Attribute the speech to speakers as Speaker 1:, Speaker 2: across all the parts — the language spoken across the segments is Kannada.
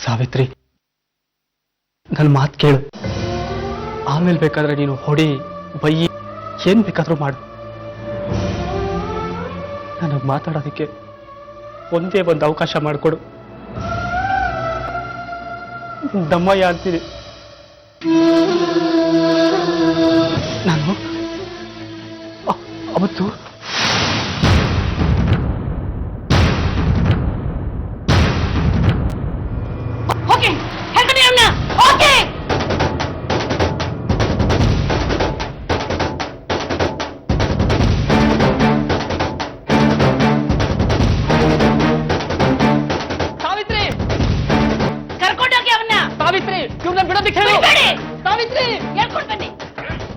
Speaker 1: ಸಾವಿತ್ರಿ, ನನ್ನ ಮಾತು ಕೇಳು. ಆಮೇಲೆ ಬೇಕಾದ್ರೆ ನೀನು ಹೊಡಿ ಬೈಯಿ ಏನ್ ಬೇಕಾದ್ರೂ ಮಾಡು. ನನಗೆ ಮಾತಾಡೋದಕ್ಕೆ ಒಂದೇ ಒಂದು ಅವಕಾಶ ಮಾಡಿಕೊಡು. ದಮ್ಮಯ್ಯ ಅಂತೀನಿ. ನಾನು ಅವತ್ತು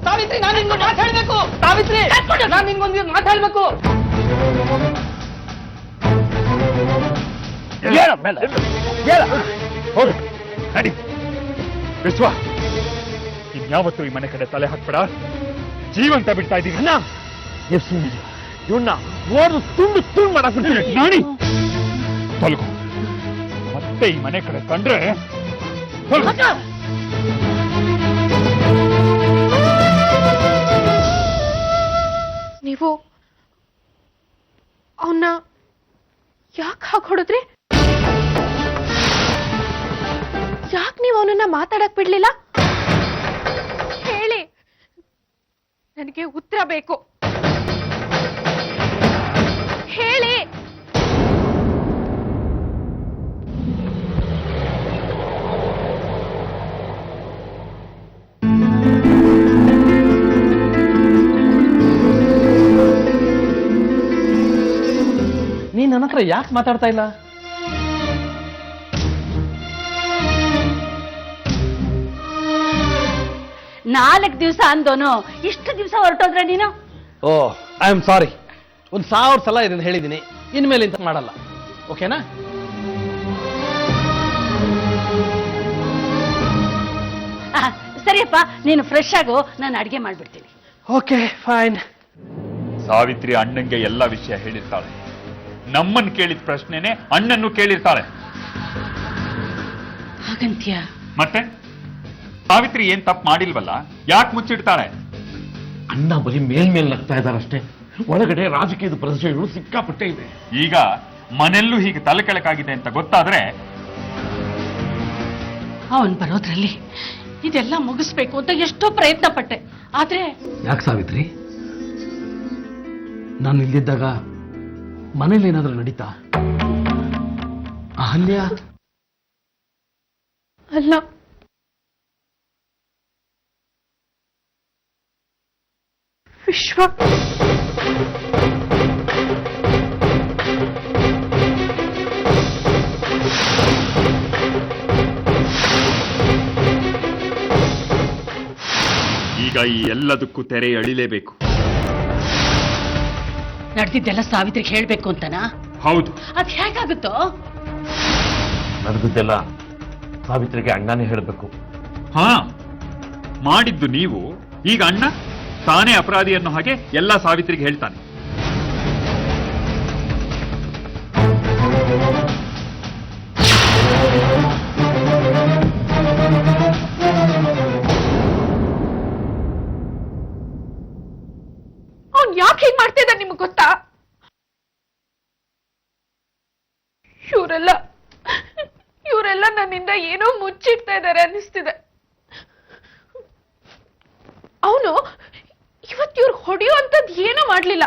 Speaker 1: ಸಾವಿತ್ರಿ, ನಾನು ನಿಮ್ಗೆ ಮಾತಾಡ್ಬೇಕು. ಸಾವಿತ್ರಿ, ನಾನು ನಿಮ್ಗೊಂದು ಮಾತಾಡ್ಬೇಕು.
Speaker 2: ಹೋಗಿ ನಡಿ. ವಿಶ್ವ, ಇನ್ಯಾವತ್ತು ಈ ಮನೆ ಕಡೆ ತಲೆ ಹಾಕ್ಬೇಡ. ಜೀವಂತ ಬಿಡ್ತಾ ಇದ್ದೀವಿ. ಇವನ್ನ ಓದು ತುಂಡು ತುಂಡು ಮಾಡಾಕ್ಬಿಡ್ತೀನಿ. ನಾಣಿ ತೊಲಗು. ಮತ್ತೆ ಈ ಮನೆ ಕಡೆ ಕಂಡ್ರೆ
Speaker 3: ನೀವು ಅವನ್ನ ಯಾಕೆ ಹಾಗೆ ಹೊಡೆದ್ರಿ? ಯಾಕೆ ನೀವು ಅವನನ್ನ ಮಾತಾಡಕ್ ಬಿಡ್ಲಿಲ್ಲ? ಹೇಳಿ, ನನಗೆ ಉತ್ತರ ಬೇಕು. ಹೇಳಿ.
Speaker 1: ನೀನ್ ನನ್ನ ಹತ್ರ ಯಾಕೆ ಮಾತಾಡ್ತಾ ಇಲ್ಲ?
Speaker 4: ನಾಲ್ಕು ದಿವಸ ಅಂದೋನು ಇಷ್ಟು ದಿವಸ ಹೊರಟೋದ್ರೆ ನೀನು?
Speaker 1: ಓ, ಐ ಆಮ್ ಸಾರಿ. 1000 ಸಲ ಇದನ್ನ ಹೇಳಿದ್ದೀನಿ. ಇನ್ಮೇಲೆ ಇಂತ ಮಾಡಲ್ಲ. ಓಕೆನಾ?
Speaker 4: ಸರಿಯಪ್ಪ, ನೀನು ಫ್ರೆಶ್ ಆಗು, ನಾನು ಅಡಿಗೆ ಮಾಡ್ಬಿಡ್ತೀನಿ.
Speaker 1: Okay, fine.
Speaker 2: ಸಾವಿತ್ರಿ ಅಣ್ಣಂಗೆ ಎಲ್ಲ ವಿಷಯ ಹೇಳಿರ್ತಾಳೆ. ನಮ್ಮನ್ನು ಕೇಳಿದ ಪ್ರಶ್ನೆನೆ ಅಣ್ಣನ್ನು ಕೇಳಿರ್ತಾಳೆ.
Speaker 4: ಹಾಗಂತ್ಯ?
Speaker 2: ಮತ್ತೆ ಸಾವಿತ್ರಿ ಏನ್ ತಪ್ಪು ಮಾಡಿಲ್ವಲ್ಲ, ಯಾಕೆ ಮುಚ್ಚಿಡ್ತಾಳೆ?
Speaker 5: ಅಣ್ಣ ಬರೀ ಮೇಲ್ಮೇಲ್ ನಗ್ತಾ ಇದ್ದಾರಷ್ಟೇ. ಒಳಗಡೆ ರಾಜಕೀಯದ ಪ್ರದರ್ಶನಗಳು ಸಿಕ್ಕಾಪಟ್ಟೆ ಇದೆ.
Speaker 2: ಈಗ ಮನೆಯಲ್ಲೂ ಹೀಗೆ ತಲೆ ಕೆಳಕಾಗಿದೆ ಅಂತ ಗೊತ್ತಾದ್ರೆ
Speaker 4: ಅವನ್ ಬರೋದ್ರಲ್ಲಿ ಇದೆಲ್ಲ ಮುಗಿಸ್ಬೇಕು ಅಂತ ಎಷ್ಟೋ ಪ್ರಯತ್ನ ಪಟ್ಟೆ. ಆದ್ರೆ
Speaker 5: ಯಾಕೆ ಸಾವಿತ್ರಿ, ನಾನು ಇಲ್ಲಿದ್ದಾಗ ಮನೇಲಿ ಏನಾದ್ರೂ ನಡೀತಾ? ಅಹಲ್ಯ
Speaker 3: ಅಲ್ಲ, ವಿಶ್ವ.
Speaker 2: ಈಗ ಈ ಎಲ್ಲದಕ್ಕೂ ತೆರೆ ಎಳಿಲೇಬೇಕು.
Speaker 4: ನಡೆದಿದ್ದೆಲ್ಲ ಸಾವಿತ್ರಿಗೆ ಹೇಳ್ಬೇಕು ಅಂತನಾ?
Speaker 2: ಹೌದು.
Speaker 4: ಅದ್ ಹೇಗಾಗುತ್ತೋ?
Speaker 5: ನಡೆದಿದ್ದೆಲ್ಲ ಸಾವಿತ್ರಿಗೆ ಅಣ್ಣನೇ ಹೇಳಬೇಕು.
Speaker 2: ಹಾ, ಮಾಡಿದ್ದು ನೀವು. ಈಗ ಅಣ್ಣ ತಾನೇ ಅಪರಾಧಿ ಅನ್ನೋ ಹಾಗೆ ಎಲ್ಲ ಸಾವಿತ್ರಿಗೆ ಹೇಳ್ತಾನೆ.
Speaker 3: ಅವ್ನ್ ಯಾಕೆ ಹೀಗೆ ಮಾಡ್ತಿದ್ದ ನಿಮ್ಗೆ ಗೊತ್ತಾ? ಇವರೆಲ್ಲ ನನ್ನಿಂದ ಏನೋ ಮುಚ್ಚಿಡ್ತಾ ಇದ್ದಾರೆ ಅನ್ನಿಸ್ತಿದೆ. ಅವನು ಇವತ್ತು ಇವ್ರು ಹೊಡೆಯುವಂಥದ್ದು ಏನೂ ಮಾಡ್ಲಿಲ್ಲ.